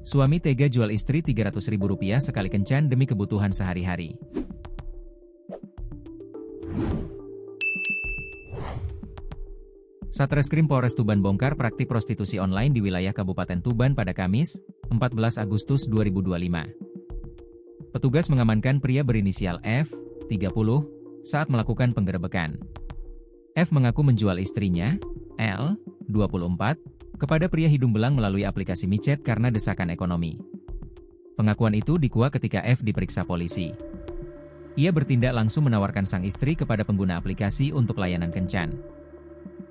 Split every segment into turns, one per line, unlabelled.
Suami tega jual istri Rp300.000 sekali kencan demi kebutuhan sehari-hari. Satreskrim Polres Tuban bongkar praktik prostitusi online di wilayah Kabupaten Tuban pada Kamis, 14 Agustus 2025. Petugas mengamankan pria berinisial F, 30, saat melakukan penggerebekan. F mengaku menjual istrinya, L, 24, kepada pria hidung belang melalui aplikasi micet karena desakan ekonomi. Pengakuan itu dikuak ketika F diperiksa polisi. Ia bertindak langsung menawarkan sang istri kepada pengguna aplikasi untuk layanan kencan.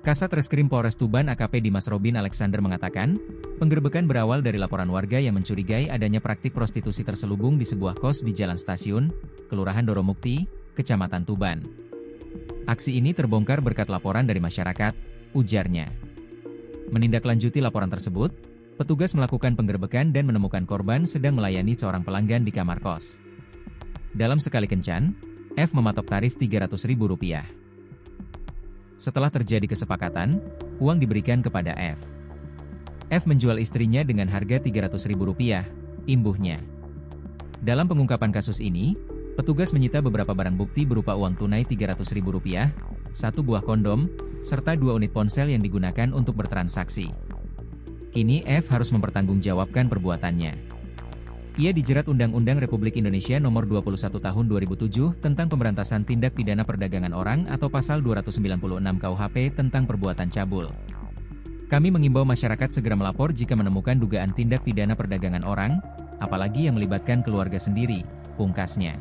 Kasat Reskrim Polres Tuban AKP Dimas Robin Alexander mengatakan, penggerebekan berawal dari laporan warga yang mencurigai adanya praktik prostitusi terselubung di sebuah kos di Jalan Stasiun, Kelurahan Doromukti, Kecamatan Tuban. Aksi ini terbongkar berkat laporan dari masyarakat, ujarnya. Menindaklanjuti laporan tersebut, petugas melakukan penggerebekan dan menemukan korban sedang melayani seorang pelanggan di kamar kos. Dalam sekali kencan, F mematok tarif Rp300.000. Setelah terjadi kesepakatan, uang diberikan kepada F. F menjual istrinya dengan harga Rp300.000, imbuhnya. Dalam pengungkapan kasus ini, petugas menyita beberapa barang bukti berupa uang tunai Rp300.000, satu buah kondom, serta 2 unit ponsel yang digunakan untuk bertransaksi. Kini F harus mempertanggungjawabkan perbuatannya. Ia dijerat Undang-Undang Republik Indonesia Nomor 21 Tahun 2007 tentang Pemberantasan Tindak Pidana Perdagangan Orang atau Pasal 296 KUHP tentang perbuatan cabul. Kami mengimbau masyarakat segera melapor jika menemukan dugaan tindak pidana perdagangan orang, apalagi yang melibatkan keluarga sendiri, pungkasnya.